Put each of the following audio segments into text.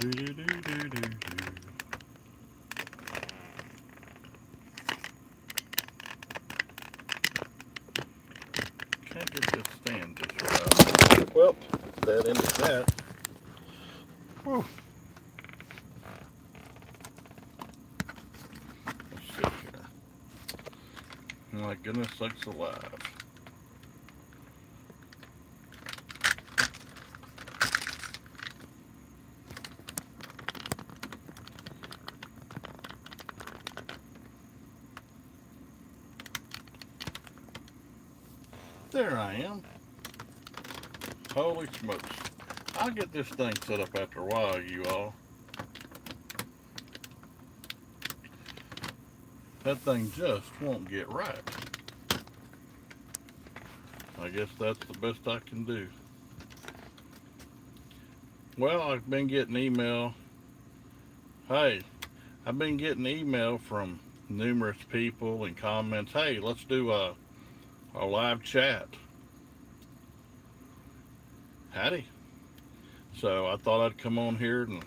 Can't get this stand just right. Well, that ended that. Whew. Let's see here. My goodness sakes alive. There I am. Holy smokes. I'll get this thing set up after a while, you all. That thing just won't get right. I guess that's the best I can do. Well, I've been getting email. Hey, I've been getting email from numerous people and comments. Hey, let's do a live chat. Howdy. So I thought I'd come on here and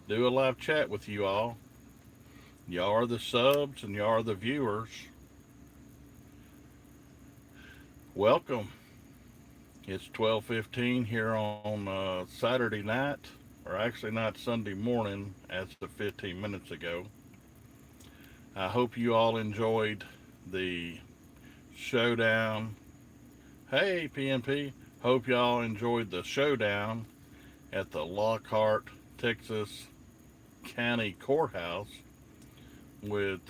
do a live chat with you all. Y'all are the subs and y'all are the viewers. Welcome. It's 12:15 here on Saturday night, or actually not Sunday morning, as of 15 minutes ago. I hope you all enjoyed the showdown. Hey, PNP. Hope y'all enjoyed the showdown at the Lockhart, Texas County Courthouse with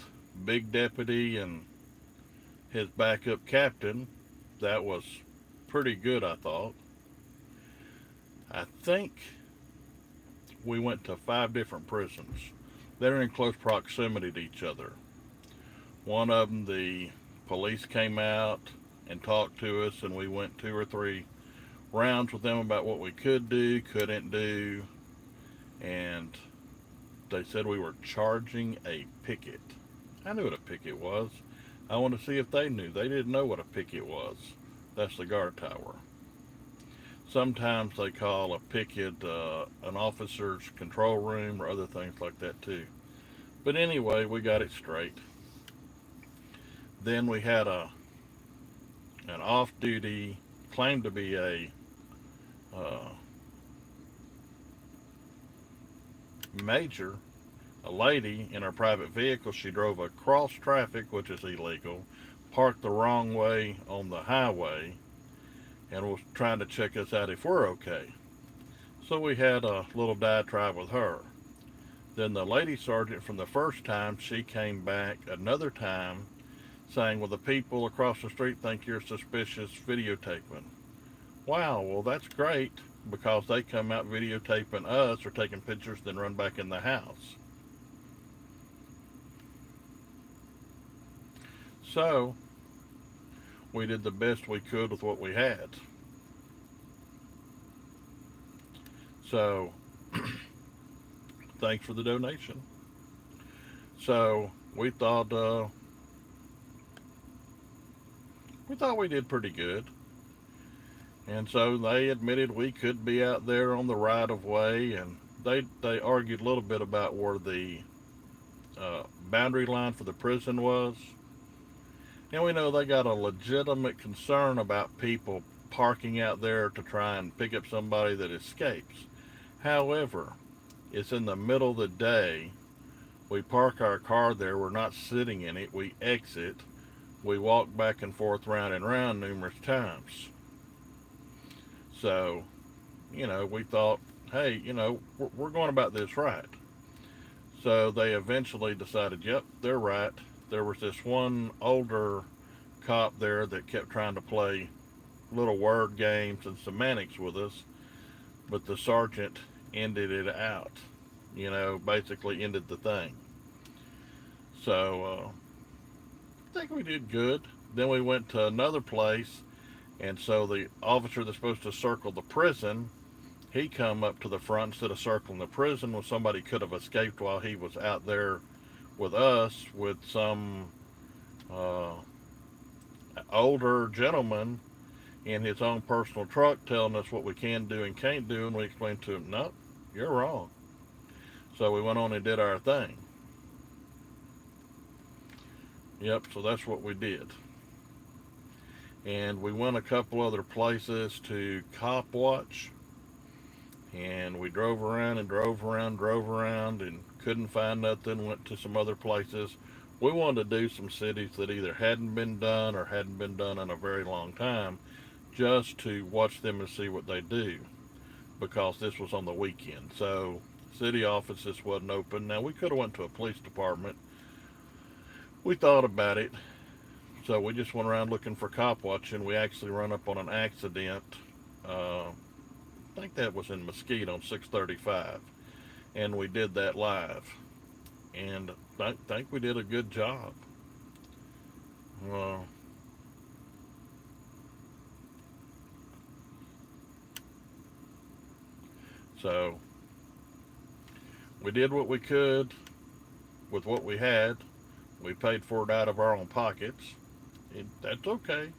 Big Deputy and his backup captain. That was pretty good, I thought. I think we went to 5 different prisons. They're in close proximity to each other. One of them, the police came out and talked to us, and we went 2 or 3 rounds with them about what we could do, couldn't do, and they said we were charging a picket. I knew what a picket was. I wanted to see if they knew. They didn't know what a picket was. That's the guard tower. Sometimes they call a picket an officer's control room or other things like that too. But anyway, we got it straight. Then we had an off-duty, claimed to be a uh, major, a lady in her private vehicle. She drove across traffic, which is illegal, parked the wrong way on the highway, and was trying to check us out if we're okay. So we had a little diatribe with her. Then the lady sergeant from the first time, she came back another time saying, well, the people across the street think you're suspicious videotaping. Wow, well, that's great, because they come out videotaping us or taking pictures, then run back in the house. So we did the best we could with what we had. So thanks for the donation. So we thought we did pretty good. And so they admitted we could be out there on the right of way, and they argued a little bit about where the boundary line for the prison was. And we know they got a legitimate concern about people parking out there to try and pick up somebody that escapes. However, it's in the middle of the day. We park our car there. We're not sitting in it. We exit. We walk back and forth, round and round, numerous times. So, we thought, hey, we're going about this right. So they eventually decided, yep, they're right. There was this one older cop there that kept trying to play little word games and semantics with us, but the sergeant ended it out. Basically ended the thing. So I think we did good. Then we went to another place, and so the officer that's supposed to circle the prison, he come up to the front instead of circling the prison. When somebody could have escaped while he was out there with us, with some uh, older gentleman in his own personal truck telling us what we can do and can't do, and we explained to him, no, You're wrong. So we went on and did our thing. Yep, so that's what we did. And we went a couple other places to cop watch. And we drove around and drove around, and couldn't find nothing. Went to some other places. We wanted to do some cities that either hadn't been done or hadn't been done in a very long time, just to watch them and see what they do, because this was on the weekend. So city offices wasn't open. Now we could have went to a police department. We thought about it, so we just went around looking for cop watching. We actually run up on an accident. I think that was in Mesquite on 635, and we did that live. And I think we did a good job. Uh, so we did what we could with what we had. We paid for it out of our own pockets. That's okay.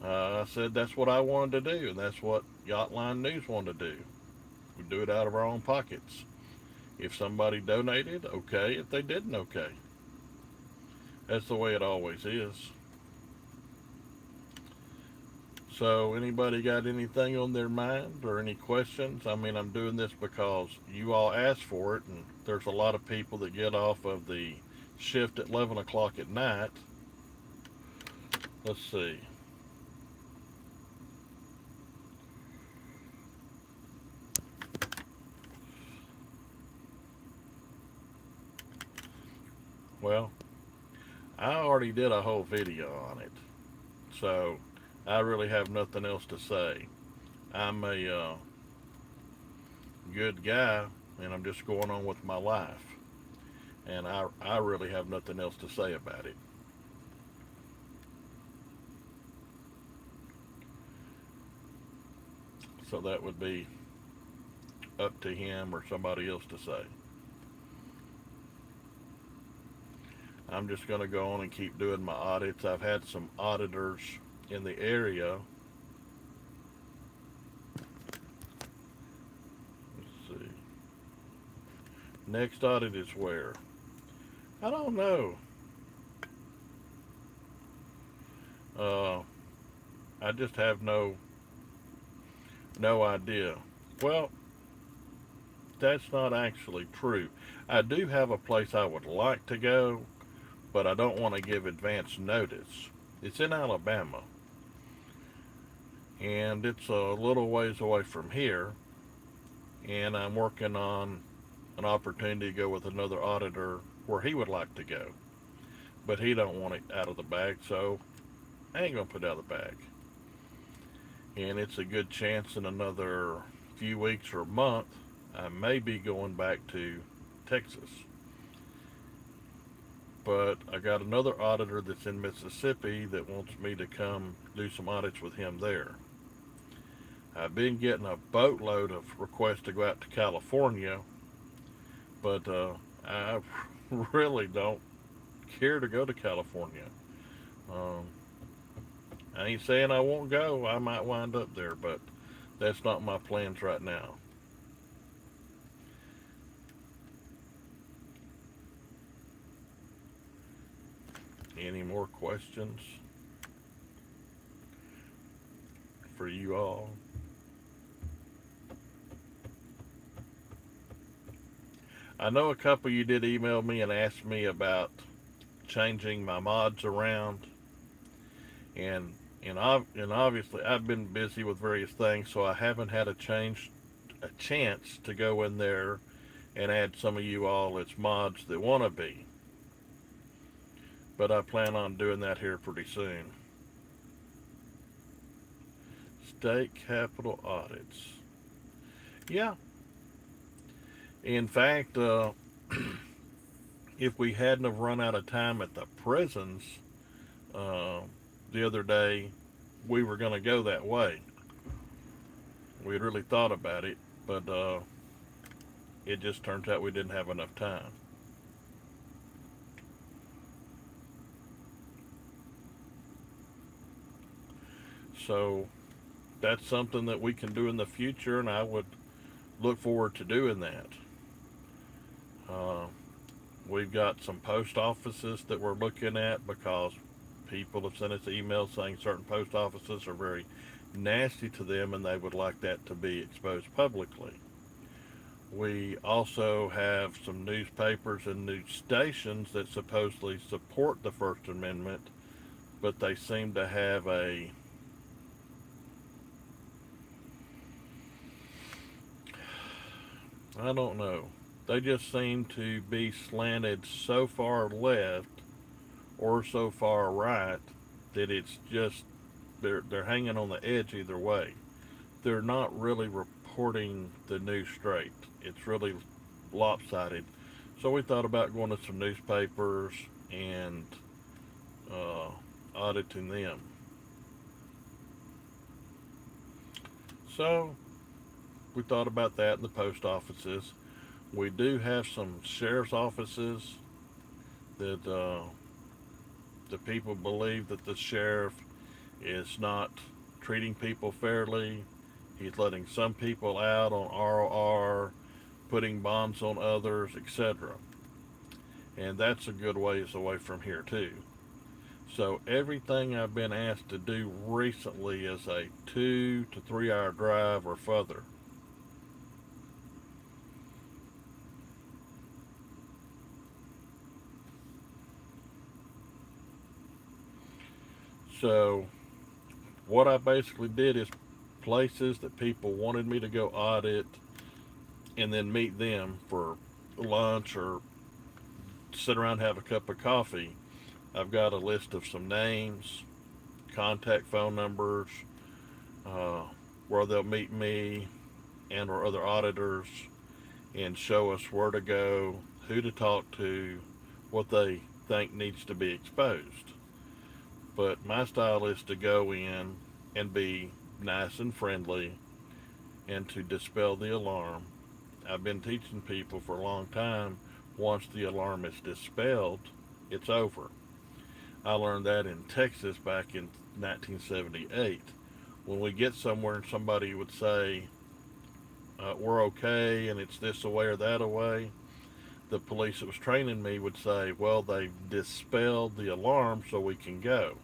I said that's what I wanted to do, and that's what Yachtline News wanted to do. We do it out of our own pockets. If somebody donated, okay. If they didn't, okay. That's the way it always is. So, anybody got anything on their mind or any questions? I mean, I'm doing this because you all asked for it, and there's a lot of people that get off of the shift at 11 o'clock at night. Let's see. Well, I already did a whole video on it, so I really have nothing else to say. I'm a good guy, and I'm just going on with my life, and I really have nothing else to say about it. So that would be up to him or somebody else to say. I'm just going to go on and keep doing my audits. I've had some auditors in the area. Let's see. Next audit is where? I don't know. Uh, I just have no idea. Well, that's not actually true. I do have a place I would like to go, but I don't want to give advance notice. It's in Alabama, and it's a little ways away from here, and I'm working on an opportunity to go with another auditor where he would like to go, but he don't want it out of the bag, so I ain't gonna put it out of the bag. And it's a good chance in another few weeks or a month I may be going back to Texas. But I got another auditor that's in Mississippi that wants me to come do some audits with him there. I've been getting a boatload of requests to go out to California, but I really don't care to go to California. Um, I ain't saying I won't go. I might wind up there, but that's not my plans right now. Any more questions for you all? I know a couple of you did email me and ask me about changing my mods around, and and obviously I've been busy with various things, so I haven't had a chance to go in there and add some of you all as mods that want to be. But I plan on doing that here pretty soon. State capital audits. Yeah. In fact, if we hadn't have run out of time at the prisons uh, the other day, we were going to go that way. We had really thought about it, but it just turns out we didn't have enough time. So that's something that we can do in the future, and I would look forward to doing that. Uh, we've got some post offices that we're looking at because people have sent us emails saying certain post offices are very nasty to them and they would like that to be exposed publicly. We also have some newspapers and news stations that supposedly support the First Amendment, but they seem to have I don't know, they just seem to be slanted so far left or so far right that it's just, they're hanging on the edge either way. They're not really reporting the news straight. It's really lopsided. So we thought about going to some newspapers and uh, auditing them. So we thought about that in the post offices. We do have some sheriff's offices that the people believe that the sheriff is not treating people fairly. He's letting some people out on ROR, putting bonds on others, etc. And that's a good ways away from here too. So everything I've been asked to do recently is a 2 to 3 hour drive or further. So what I basically did is places that people wanted me to go audit and then meet them for lunch or sit around and have a cup of coffee. I've got a list of some names, contact phone numbers, uh, where they'll meet me and or other auditors and show us where to go, who to talk to, what they think needs to be exposed. But my style is to go in and be nice and friendly and to dispel the alarm. I've been teaching people for a long time, once the alarm is dispelled, it's over. I learned that in Texas back in 1978. When we get somewhere and somebody would say, we're okay and it's this away or that away, the police that was training me would say, well, they've dispelled the alarm so we can go.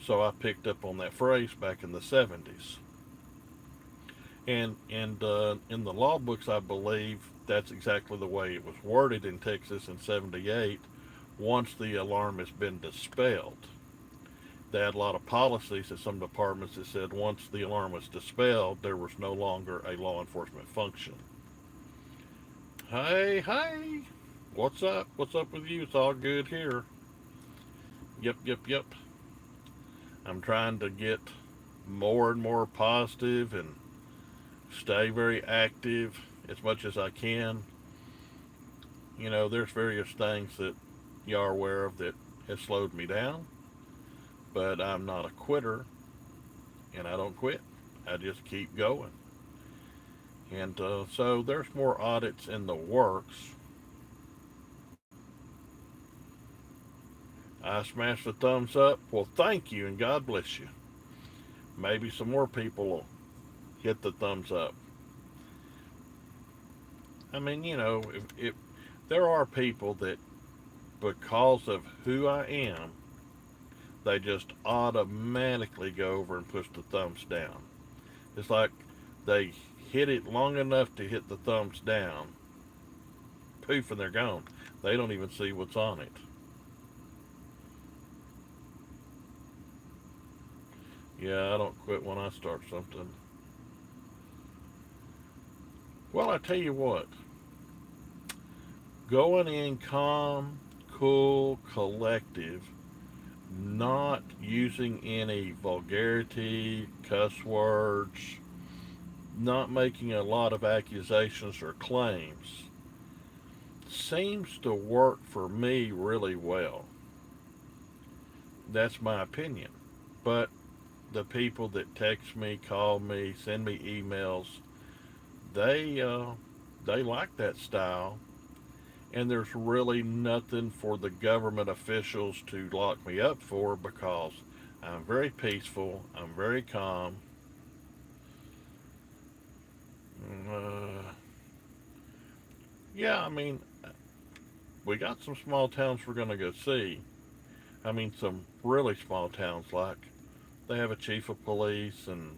So I picked up on that phrase back in the 70s. And in the law books, I believe that's exactly the way it was worded in Texas in 78. Once the alarm has been dispelled, they had a lot of policies at some departments that said once the alarm was dispelled, there was no longer a law enforcement function. Hey, hey, what's up? What's up with you? It's all good here. Yep, yep, yep. I'm trying to get more and more positive and stay very active as much as I can. You know, there's various things that you are aware of that has slowed me down, but I'm not a quitter and I don't quit. I just keep going. And so there's more audits in the works. I smashed the thumbs up. Well, thank you and God bless you. Maybe some more people will hit the thumbs up. I mean, you know, if there are people that, because of who I am, they just automatically go over and push the thumbs down. It's like they hit it long enough to hit the thumbs down, poof, and they're gone. They don't even see what's on it. Yeah, I don't quit when I start something. Well, I tell you what, going in calm, cool, collective, not using any vulgarity, cuss words, not making a lot of accusations or claims seems to work for me really well. That's my opinion. But the people that text me, call me, send me emails, they they like that style, and there's really nothing for the government officials to lock me up for because I'm very peaceful, I'm very calm. Yeah, I mean, we got some small towns we're going to go see. I mean, some really small towns, like they have a chief of police and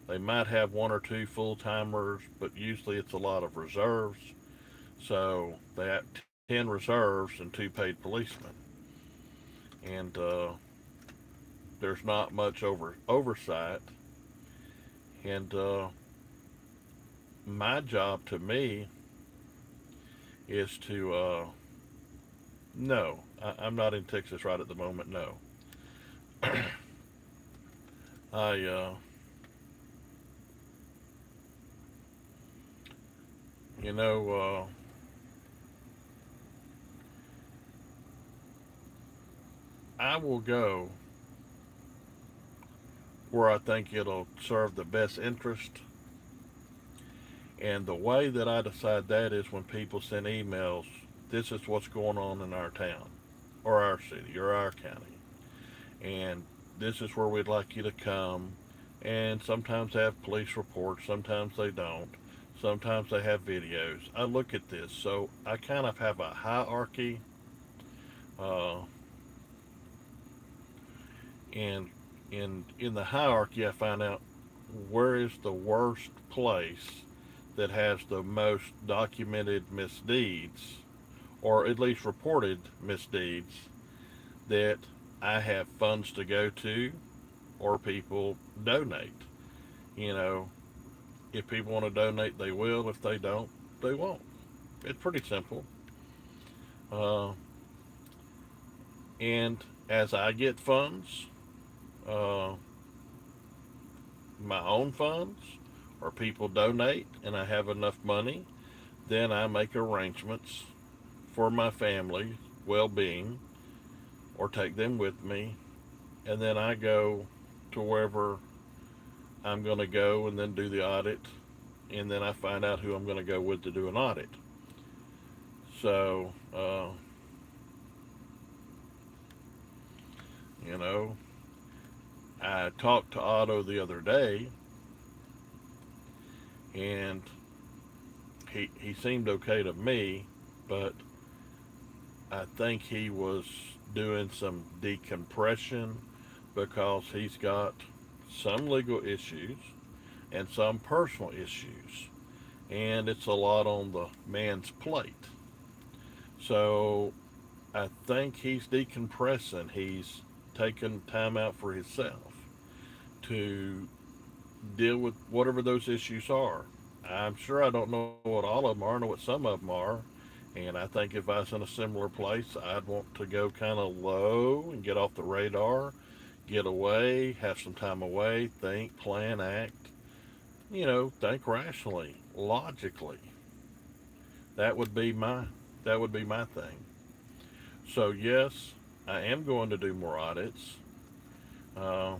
they might have one or two full timers, but usually it's a lot of reserves. So they have 10 reserves and two paid policemen. And there's not much oversight. And my job to me is to, no, I'm not in Texas right at the moment, no. I, you know, I will go where I think it'll serve the best interest. And the way that I decide that is when people send emails, this is what's going on in our town, or our city, or our county. And this is where we'd like you to come. And sometimes they have police reports, sometimes they don't. Sometimes they have videos. I look at this, so I kind of have a hierarchy, uh, and in the hierarchy, I find out where is the worst place that has the most documented misdeeds, or at least reported misdeeds, that I have funds to go to or people donate. You know, if people want to donate, they will. If they don't, they won't. It's pretty simple. Uh, and as I get funds, uh, my own funds, or people donate and I have enough money, then I make arrangements for my family well being or take them with me. And then I go to wherever I'm going to go and then do the audit. And then I find out who I'm going to go with to do an audit. So, you know, I talked to Otto the other day, and he seemed okay to me, but I think he was doing some decompression because he's got some legal issues and some personal issues, and it's a lot on the man's plate. So I think he's decompressing. He's taking time out for himself to deal with whatever those issues are. I'm sure I don't know what all of them are. I know what some of them are. And I think if I was in a similar place, I'd want to go kind of low and get off the radar, get away, have some time away, think, plan, act. You know, think rationally, logically. That would be my that would be my thing. So yes, I am going to do more audits. Uh,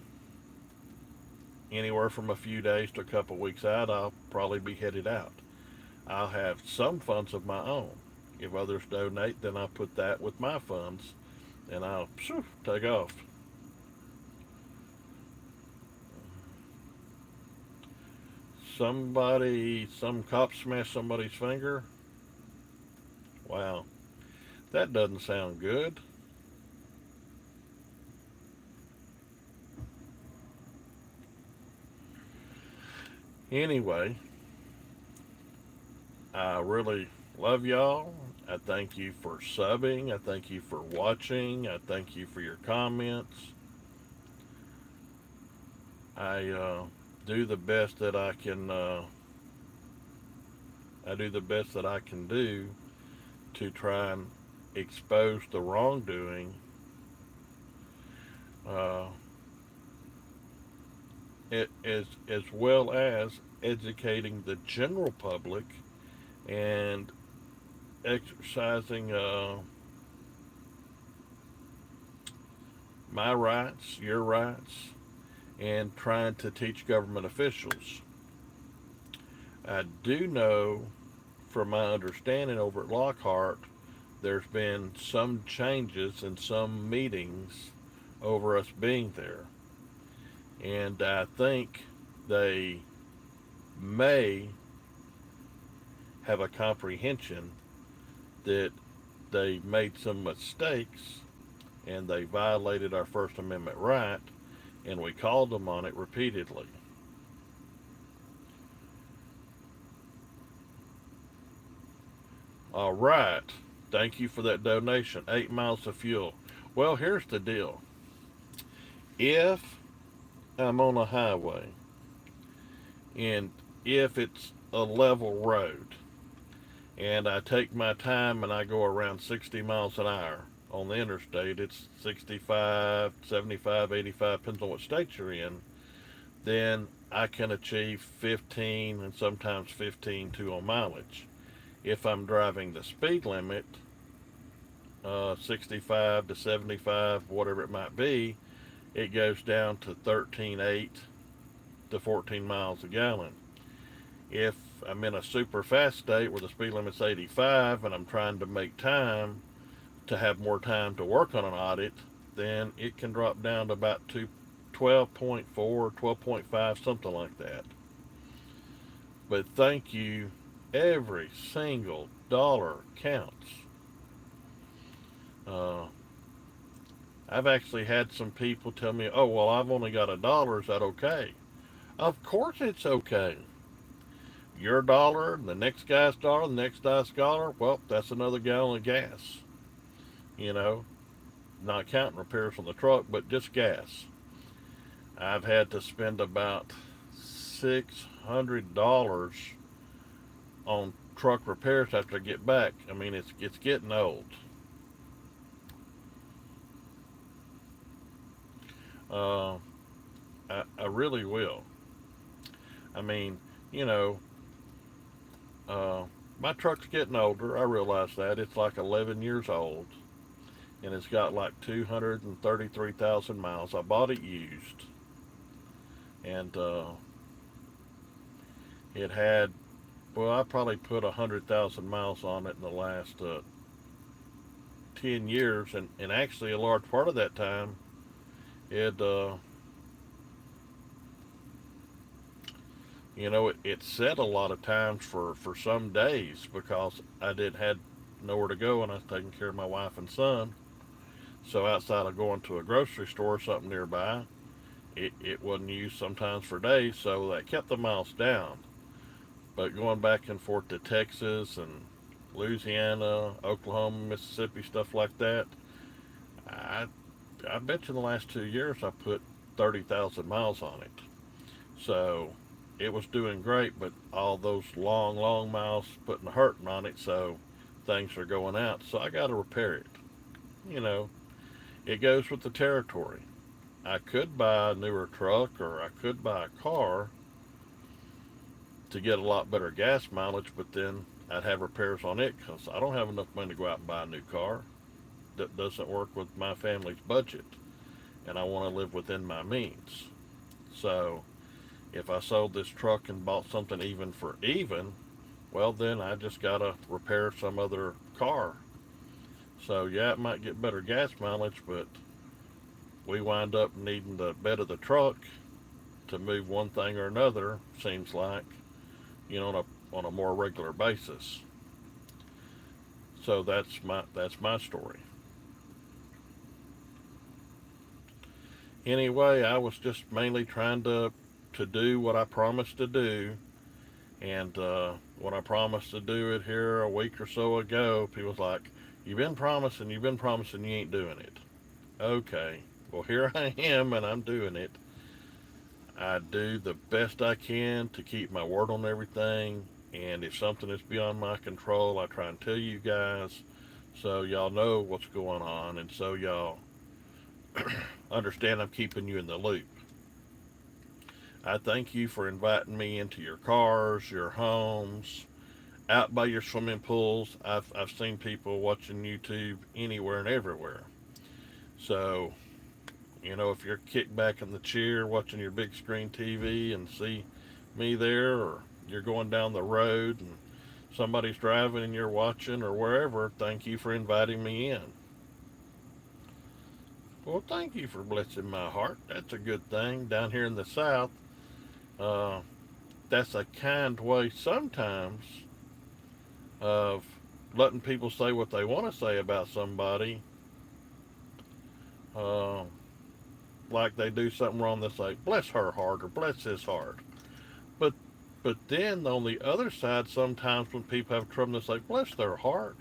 Anywhere from a few days to a couple of weeks out, I'll probably be headed out. I'll have some funds of my own. If others donate, then I'll put that with my funds and I'll take off. Some cop smashed somebody's finger. Wow, that doesn't sound good. Anyway, I really love y'all. I thank you for subbing. I thank you for watching. I thank you for your comments. I do the best that I can. I do the best that I can do to try and expose the wrongdoing, uh, as well as educating the general public and exercising my rights, your rights, and trying to teach government officials. I do know from my understanding over at Lockhart, there's been some changes in some meetings over us being there. And I think they may have a comprehension that they made some mistakes and they violated our First Amendment right, and we called them on it repeatedly. All right. Thank you for that donation. 8 miles of fuel. Well, here's the deal. If I'm on a highway and if it's a level road and I take my time and I go around 60 miles an hour on the interstate, it's 65, 75, 85, depends on what state you're in, then I can achieve 15 and sometimes 15.2 on mileage. If I'm driving the speed limit, 65 to 75, whatever it might be, it goes down to 13.8 to 14 miles a gallon. If I'm in a super fast state where the speed limit's 85 and I'm trying to make time to have more time to work on an audit, then it can drop down to about 12.4, 12.5, something like that. But thank you. Every single dollar counts. Uh, I've actually had some people tell me, oh, well, I've only got $1. Is that okay? Of course it's okay. Your dollar, the next guy's dollar, the next guy's dollar, well, that's another gallon of gas. You know, not counting repairs on the truck, but just gas. I've had to spend about $600 on truck repairs after I get back. I mean, it's getting old. Uh, I really will. I mean, you know, uh, my truck's getting older. I realize that. It's like 11 years old, and it's got like 233,000 miles. I bought it used, and it had, well, I probably put 100,000 miles on it in the last 10 years, and actually a large part of that time, it, it set a lot of times for some days because I did had nowhere to go and I was taking care of my wife and son. So outside of going to a grocery store or something nearby, it wasn't used sometimes for days, so that kept the miles down. But going back and forth to Texas and Louisiana, Oklahoma, Mississippi, stuff like that, I I bet you in the last 2 years I put 30,000 miles on it. So it was doing great, but all those long, long miles putting a hurting on it, so things are going out. So I got to repair it. You know, it goes with the territory. I could buy a newer truck or I could buy a car to get a lot better gas mileage, but then I'd have repairs on it because I don't have enough money to go out and buy a new car. That doesn't work with my family's budget, and I want to live within my means. So if I sold this truck and bought something even for even, well, then I just got to repair some other car. So yeah, it might get better gas mileage, but we wind up needing the bed of the truck to move one thing or another, seems like, on a more regular basis. So that's my story. Anyway, I was just mainly trying to do what I promised to do, and when I promised to do it here a week or so ago, people was like, you've been promising, you ain't doing it." Okay, well, here I am, and I'm doing it. I do the best I can to keep my word on everything, and if something is beyond my control, I try and tell you guys so y'all know what's going on, and so y'all understand I'm keeping you in the loop. I thank you for inviting me into your cars, your homes, out by your swimming pools. I've seen people watching YouTube anywhere and everywhere. So, if you're kicked back in the chair watching your big screen TV and see me there, or you're going down the road and somebody's driving and you're watching, or wherever, thank you for inviting me in. Well, thank you for blessing my heart. That's a good thing. Down here in the South, uh, that's a kind way sometimes of letting people say what they want to say about somebody. Uh, like they do something wrong, they say, bless her heart or bless his heart. But but then on the other side, sometimes when people have trouble, they say, bless their heart.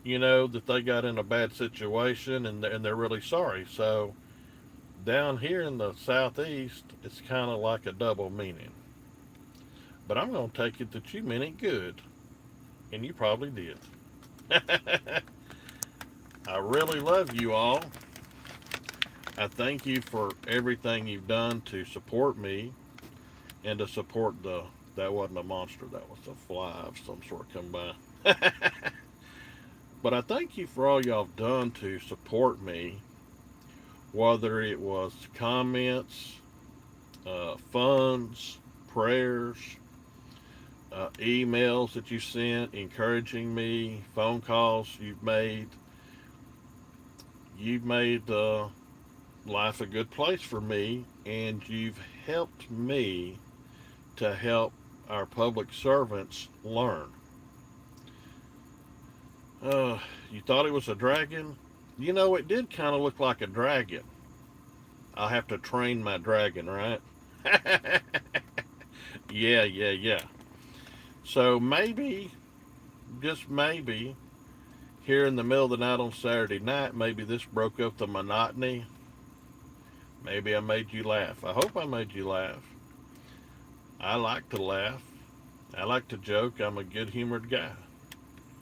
That they got in a bad situation and they're really sorry. So down here in the southeast, it's kind of like a double meaning. But I'm going to take it that you meant it good, and you probably did. I really love you all. I thank you for everything you've done to support me and to support the. That wasn't a monster, that was a fly of some sort come by. But I thank you for all y'all have done to support me, whether it was comments, funds, prayers, emails that you sent encouraging me, phone calls you've made. You've made life a good place for me, and you've helped me to help our public servants learn. You thought it was a dragon? It did kind of look like a dragon. I'll have to train my dragon, right? Yeah, yeah, yeah. So maybe, just maybe, here in the middle of the night on Saturday night, maybe this broke up the monotony. Maybe I made you laugh. I hope I made you laugh. I like to laugh. I like to joke. I'm a good humored guy.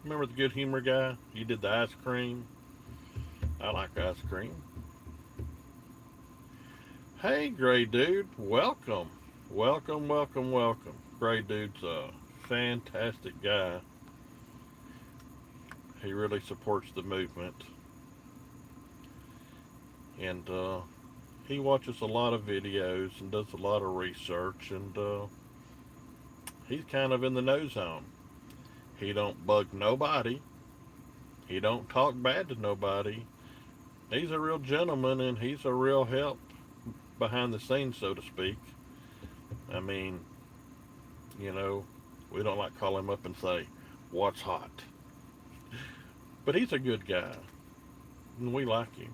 Remember the good humor guy? He did the ice cream. I like ice cream. Hey, Gray Dude. Welcome. Welcome, welcome, welcome. Gray Dude's a fantastic guy. He really supports the movement. And he watches a lot of videos and does a lot of research. And he's kind of in the know zone. He don't bug nobody. He don't talk bad to nobody. He's a real gentleman and he's a real help behind the scenes, so to speak. I mean, you know, we don't like call him up and say, what's hot? But he's a good guy. And we like him.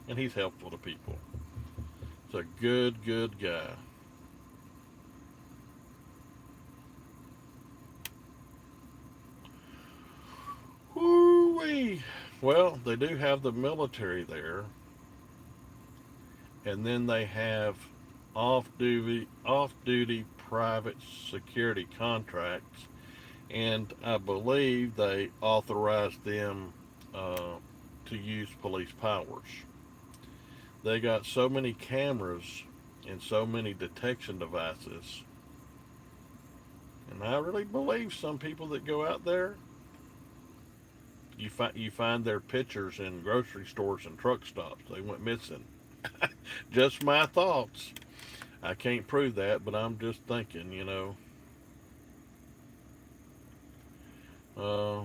And he's helpful to people. He's a good, good guy. Woo-wee. Well, they do have the military there. And then they have off duty private security contracts, and I believe they authorized them to use police powers. They got so many cameras and so many detection devices, and I really believe some people that go out there, you find their pictures in grocery stores and truck stops. They went missing. Just my thoughts. I can't prove that, but I'm just thinking. Uh,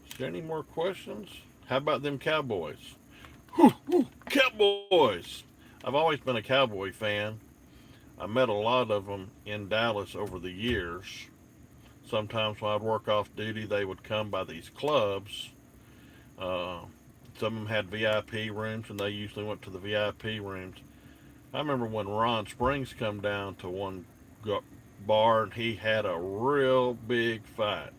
is there any more questions? How about them Cowboys? Whew, whew, Cowboys! I've always been a Cowboy fan. I met a lot of them in Dallas over the years. Sometimes when I'd work off duty, they would come by these clubs. Uh, some of them had VIP rooms, and they usually went to the VIP rooms. I remember when Ron Springs come down to one bar, and he had a real big fight.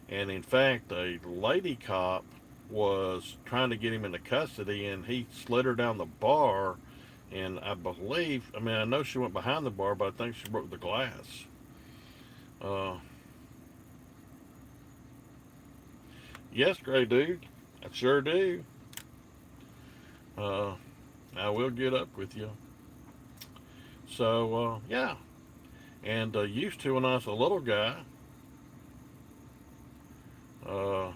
And in fact, a lady cop was trying to get him into custody, and he slid her down the bar. And I know she went behind the bar, but I think she broke the glass. Uh, yes, Gray Dude, I sure do. Uh, I will get up with you. So, yeah. And used to, when I was a little guy, uh,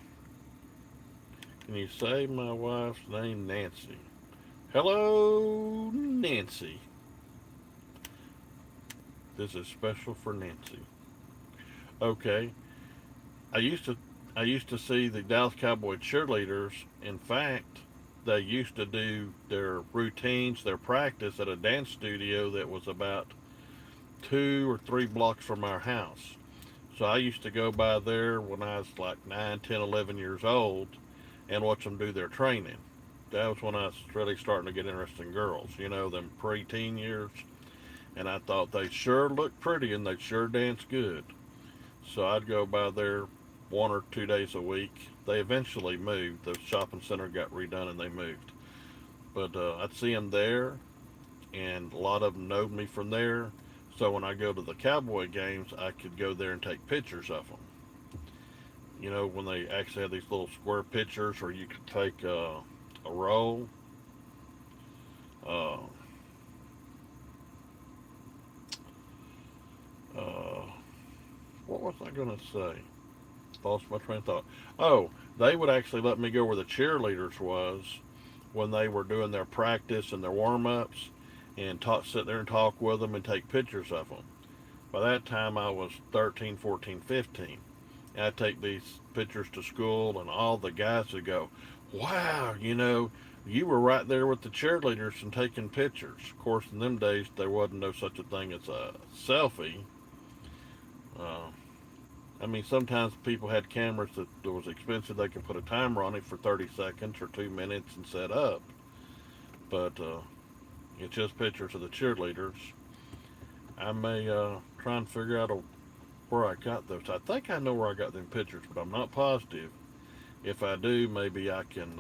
can you say my wife's name, Nancy? Hello, Nancy. This is special for Nancy. Okay. I used to I used to see the Dallas Cowboy cheerleaders. In fact, they used to do their routines, their practice at a dance studio that was about 2 or 3 blocks from our house. So I used to go by there when I was like 9, 10, 11 years old and watch them do their training. That was when I was really starting to get interested in girls, them preteen years. And I thought they sure looked pretty and they sure danced good. So I'd go by there 1 or 2 days a week. They eventually moved. The shopping center got redone and they moved. But I'd see them there, and a lot of them knowed me from there. So when I go to the Cowboy games, I could go there and take pictures of them. When they actually have these little square pictures, or you could take a roll. Uh, uh, what was I going to say? Lost my train of thought. Oh, they would actually let me go where the cheerleaders was when they were doing their practice and their warm ups, and sit there and talk with them and take pictures of them. By that time, I was 13, 14, 15. And I'd take these pictures to school, and all the guys would go, "Wow, you were right there with the cheerleaders and taking pictures." Of course, in them days, there wasn't no such a thing as a selfie. Uh, I mean, sometimes people had cameras that was expensive. They could put a timer on it for 30 seconds or 2 minutes and set up. But it's just pictures of the cheerleaders. I may try and figure out where I got those. I think I know where I got them pictures, but I'm not positive. If I do, maybe I can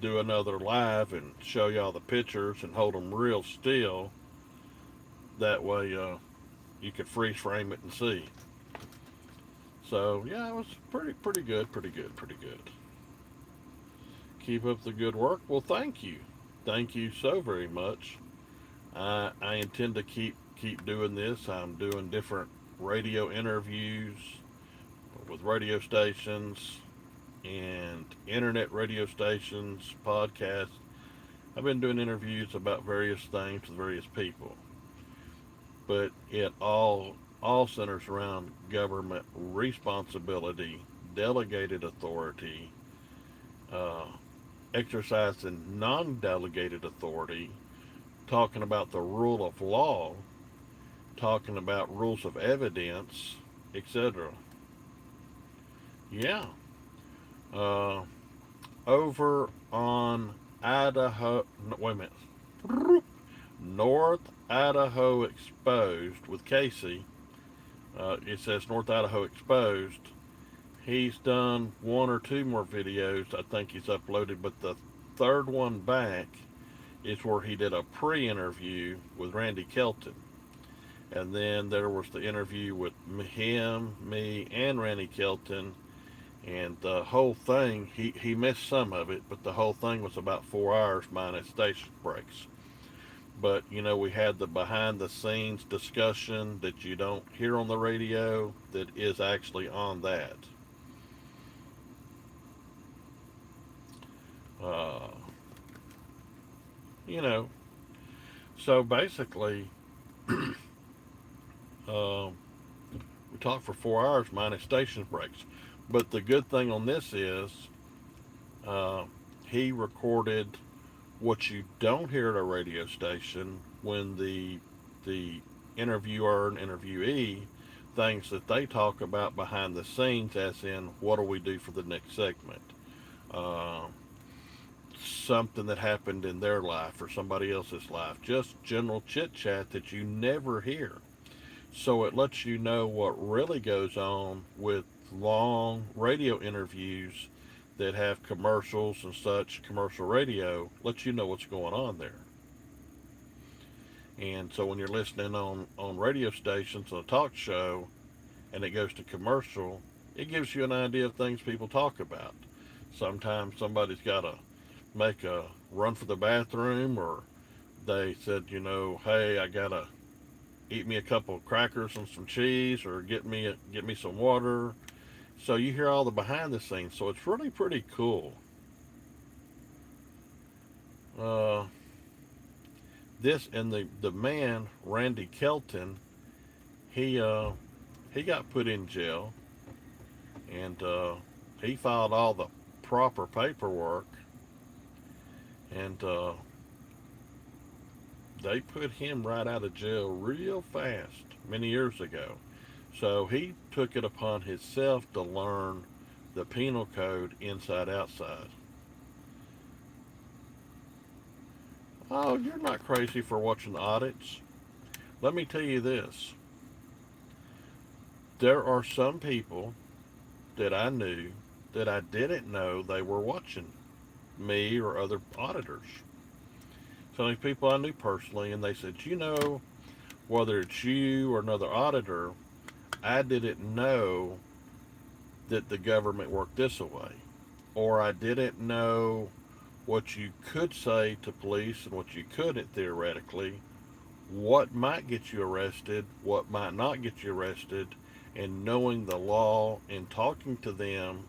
do another live and show y'all the pictures and hold them real still. That way you could freeze frame it and see. So yeah, it was pretty good, pretty good, pretty good. Keep up the good work. Well, thank you so very much. I intend to keep doing this. I'm doing different radio interviews with radio stations and internet radio stations, podcasts. I've been doing interviews about various things with various people, but it all centers around government responsibility, delegated authority, uh, exercising non-delegated authority, talking about the rule of law, talking about rules of evidence, etc. Yeah. Uh, Over on Idaho, no, wait a minute, North Idaho Exposed with Casey. It says North Idaho Exposed. He's done 1 or 2 more videos I think he's uploaded, but the third one back is where he did a pre-interview with Randy Kelton. And then there was the interview with him, me, and Randy Kelton. And the whole thing, he missed some of it, but the whole thing was about 4 hours minus station breaks. But, we had the behind the scenes discussion that you don't hear on the radio that is actually on that. Uh, you know, so basically, uh, we talked for 4 hours minus station breaks. But the good thing on this is uh, he recorded what you don't hear at a radio station when the interviewer and interviewee things that they talk about behind the scenes, as in what do we do for the next segment, uh, something that happened in their life or somebody else's life, just general chit chat that you never hear. So it lets you know what really goes on with long radio interviews that have commercials and such. Commercial radio lets you know what's going on there. And so when you're listening on radio stations on a talk show and it goes to commercial, it gives you an idea of things people talk about. Sometimes somebody's got to make a run for the bathroom, or they said, hey, I got to eat me a couple of crackers and some cheese, or get me some water. So you hear all the behind the scenes. So it's really pretty cool. Uh, this and the man Randy Kelton, he uh, he got put in jail, and he filed all the proper paperwork, and they put him right out of jail real fast many years ago. So he took it upon himself to learn the penal code inside outside. Oh, you're not crazy for watching audits. Let me tell you this. There are some people that I knew that I didn't know they were watching me or other auditors. Some of these people I knew personally, and they said, whether it's you or another auditor, I didn't know that the government worked this way. Or I didn't know what you could say to police and what you couldn't theoretically, what might get you arrested, what might not get you arrested, and knowing the law and talking to them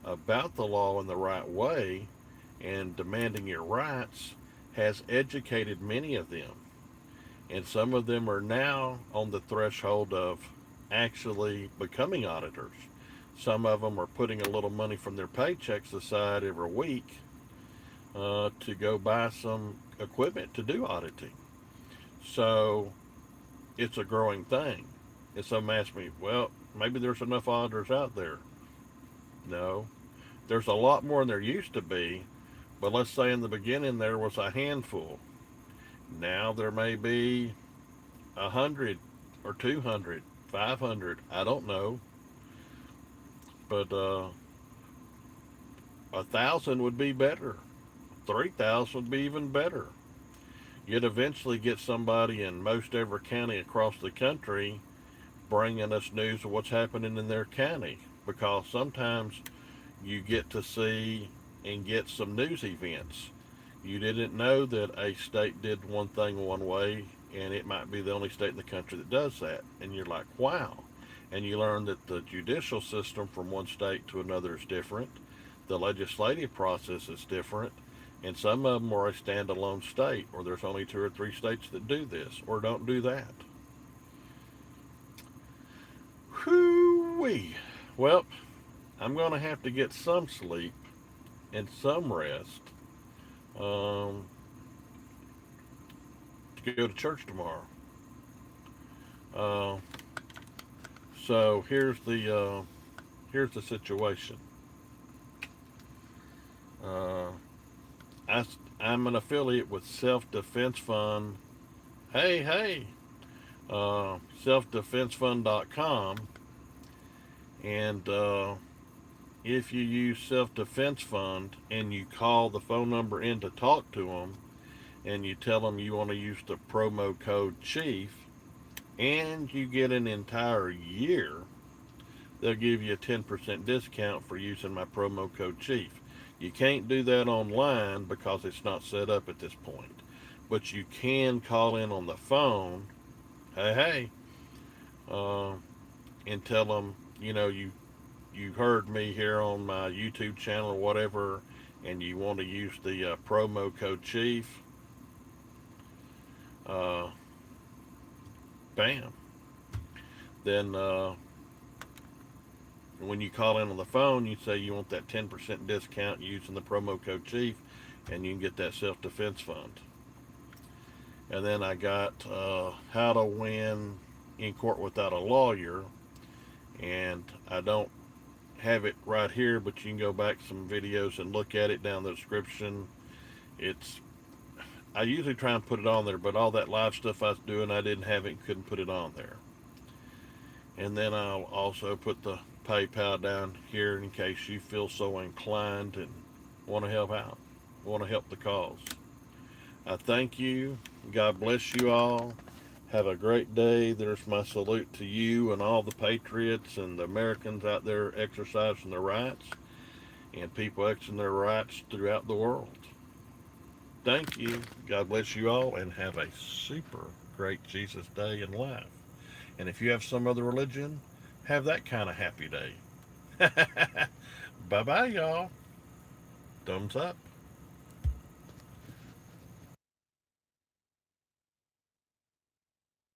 about the law in the right way and demanding your rights has educated many of them. And some of them are now on the threshold of actually becoming auditors. Some of them are putting a little money from their paychecks aside every week to go buy some equipment to do auditing. So it's a growing thing. And some ask me, well, maybe there's enough auditors out there. No, there's a lot more than there used to be. But let's say in the beginning there was a handful. Now there may be 100 or 200, 500. I don't know. But 1,000 would be better. 3,000 would be even better. You'd eventually get somebody in most every county across the country bringing us news of what's happening in their county, because sometimes you get to see and get some news events. You didn't know that a state did one thing one way, and it might be the only state in the country that does that. And you're like, wow. And you learn that the judicial system from one state to another is different. The legislative process is different. And some of them are a standalone state, or there's only 2 or 3 states that do this or don't do that. Whoo-wee. Well, I'm going to have to get some sleep and some rest um, to go to church tomorrow. Uh, so here's the situation. Uh, I, I'm an affiliate with Self Defense Fund. Hey, hey, selfdefensefund.com. And if you use Self Defense Fund and you call the phone number in to talk to them and you tell them you want to use the promo code CHIEF and you get an entire year, they'll give you a 10% discount for using my promo code CHIEF. You can't do that online because it's not set up at this point. But you can call in on the phone, hey, hey, uh, and tell them, you heard me here on my YouTube channel or whatever, and you want to use the promo code CHIEF, uh, bam. Then when you call in on the phone, you say you want that 10% discount using the promo code CHIEF, and you can get that self-defense fund. And then I got how to win in court without a lawyer, and I don't have it right here, but you can go back some videos and look at it down the description. It's I usually try and put it on there, but all that live stuff I was doing, I didn't have it and couldn't put it on there. And then I'll also put the PayPal down here in case you feel so inclined and want to help out, want to help the cause. I thank you. God bless you all. Have a great day. There's my salute to you and all the patriots and the Americans out there exercising their rights and people exercising their rights throughout the world. Thank you. God bless you all and have a super great Jesus day in life. And if you have some other religion, have that kind of happy day. Bye bye, y'all. Thumbs up.